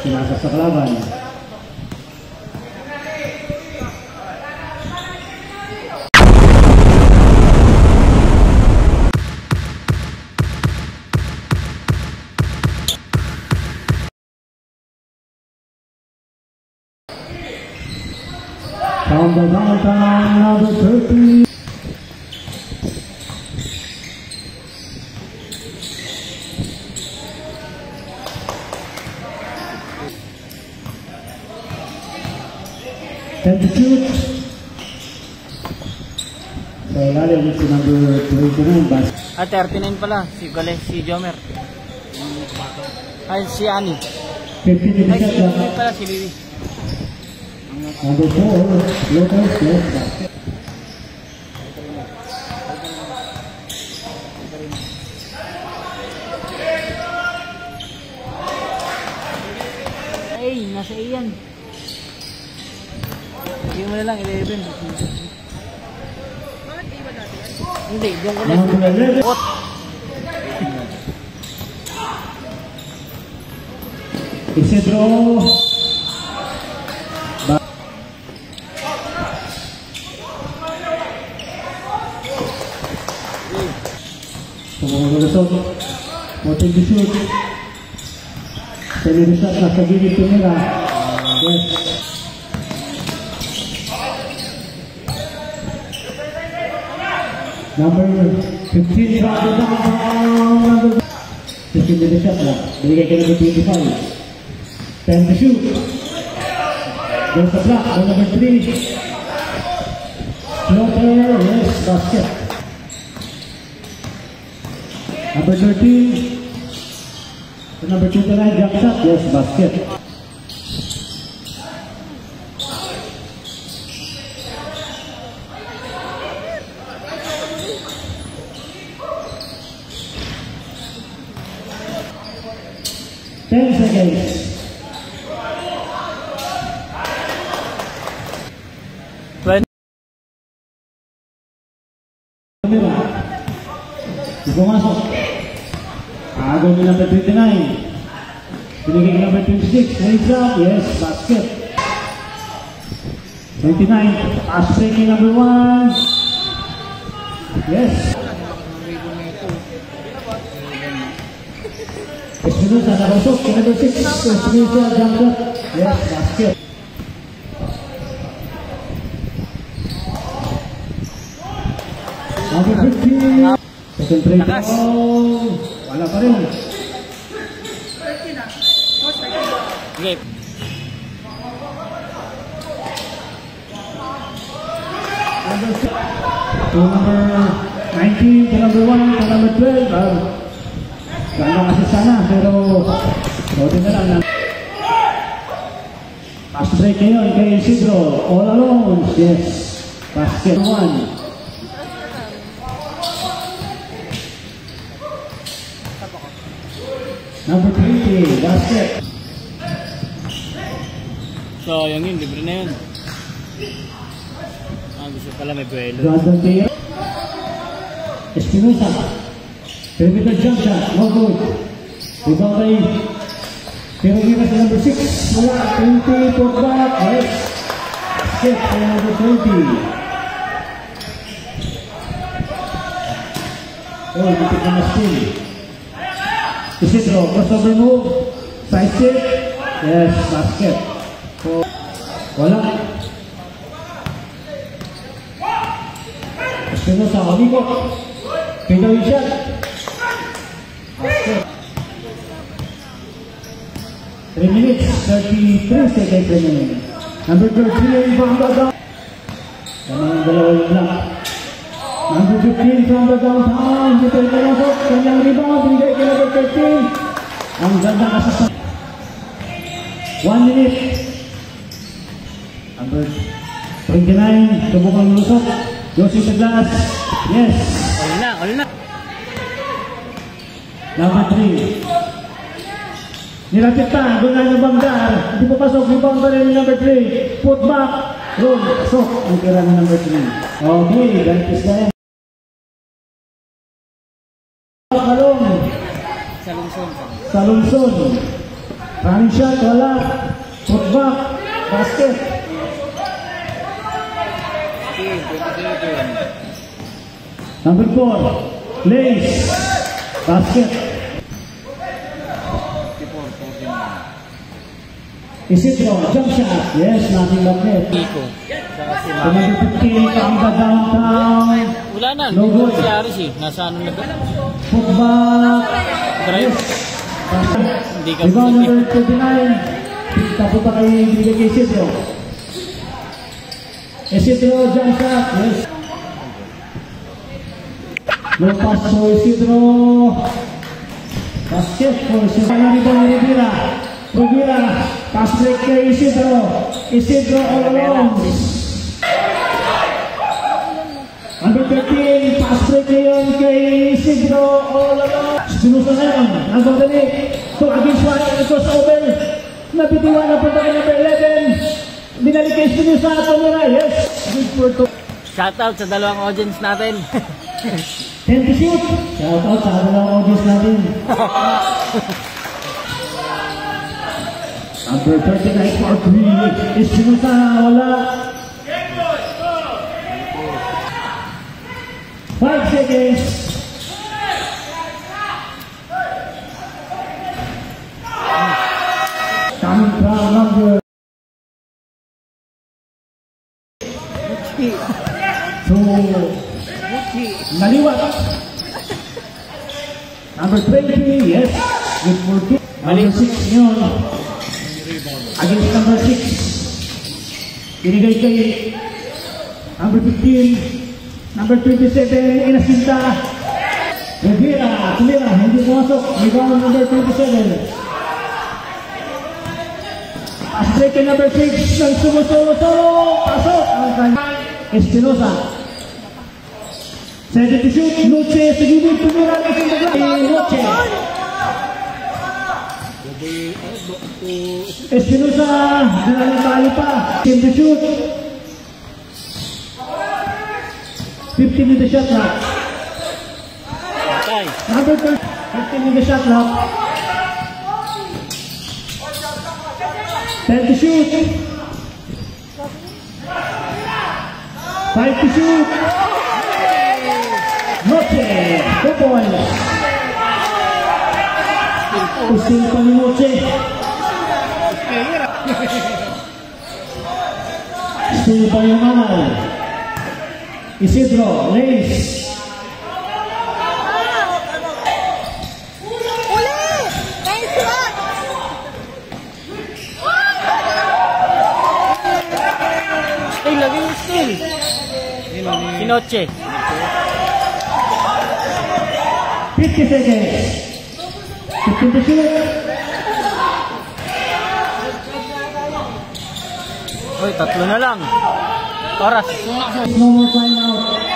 Sinasa sa kalaban. From the downtown, number 30. And the shoot. So, lalim si number 29. 39 pala. Si Gale, si Jomer. Ay, si Ani. 15 ay, si Ani pala, si Bibi. Number 4, Lopez, yes, basket. Ay, nasa iyan. Hindi mo na lang, 11. Hindi, diyan ko lang. What? Isidro. Sumulusot. Moting di shoot. Sinirisat na sa gilid nila. Yes. Number 15 from the down. 15 di shot na. Binigay ka ng 25. 10 to shoot. There's a block. Number 3. Floater. Yes, basket. Number 13. Number 29, jump shot. Yes, basket. Ten seconds. Pumasok. Agaw ni number 29. Pinigay ni number 26. Hands up. Yes, basket. 29. Pass breaking number 1. Yes. Espinosa nakasok. Number 6. Espinosa jump shot. Yes, basket. Number 15. Second free throw. Wala pa rin. Okay. To number 19, to number 1, to number 12. Gano'n kasi sana, pero sorry na lang. Pass break ngayon kay Isidro. All alone. Yes. Basket 1. Number 20, basket. So, yung yun, libre na yun. Gusto pala may buwelo. Jordan Taylor. Espinosa. Perimeter jump shot. No good. Rebound kay Perugina sa number 6. Wala. 20, put back. Yes. Basket kay number 20. Oh, bitik na mas-team. Isidro, crossover move, side step, yes, basket. So, wala. Espinosa, Oligo, pinawin shot, basket. 3 minutes, 33 seconds remaining. Number 13, from the down. Kanyang dalawa yung lang. Number 15 from the downtown. Dito yung pinasok. Kanyang rebound. Binigay kay number 13. Ang ganda kasasama. 1 minute. Number 29. Subukang lusok. Josie sa glass. Yes. All na. Number 3. Nilapit pa. Doon na yung banggar. Hindi pa pasok. Rebound pa rin yung number 3. Put back. Roll. Pasok. Ang kira ng number 3. Okay. Gantis na yan. Sa lungsod. Sa lungsod. Running shot, wala. Putback, basket. Number 4, Lace, basket. Isidro, jump shot. Yes, nothing but net. Kiko. Number 15 from the downtown. Wala na, No hindi good. ko si Aris eh. Nasa ano na ba? Putback. Drive. Yes. Hindi ka Rebound puti. number 29. Tapunta kay bigay kay Isidro. Isidro, jump shot. Yes. Low pass to Isidro. Basket for Isidro. Rebound ni Rivera. Rivera. Pass break kay Isidro. Isidro all alone. Number 13. Pass break ngayon kay Isidro all alone. Sinusa ngayon. Nagpagdali. 2 against 1. Crossover. Napitiwan na punta kay number 11. Binalik kay Sinusa. Tumira. Yes. Good for 2. Shoutout sa dalawang audience natin. 10 to shoot. Shout out sa dalawang audience natin. Number 39 for 3. Is Sinusa. Wala. 5 seconds. Coming from number 2. Naliwat. Number 20, yes. Good for 2. Number 6 yun. Against number 6. Binigay kay number 15. Number 27, Inasinta. Rivera, tumira, hindi pumasok. Rebound number 27. Pass break kay number 6. Nang sumusolo-solo. Pasok. Ang kanyang Espinosa. Set to shoot. Noche. Sige, tumira na sa Noche. Espinosa. Dinalang tayo pa. Set to shoot. 15 in the shot clock. Patay. Number 15 in the shot clock. 10 to shoot. 5 to shoot. Noche. 2 points. Usil pa ni Noche. Usil pa yung manay. Isidro, Lace. Ay, lagi yung still. Si Noche. 50 seconds. 15 to shoot. Uy, 3 na lang. Oras. No more timeout.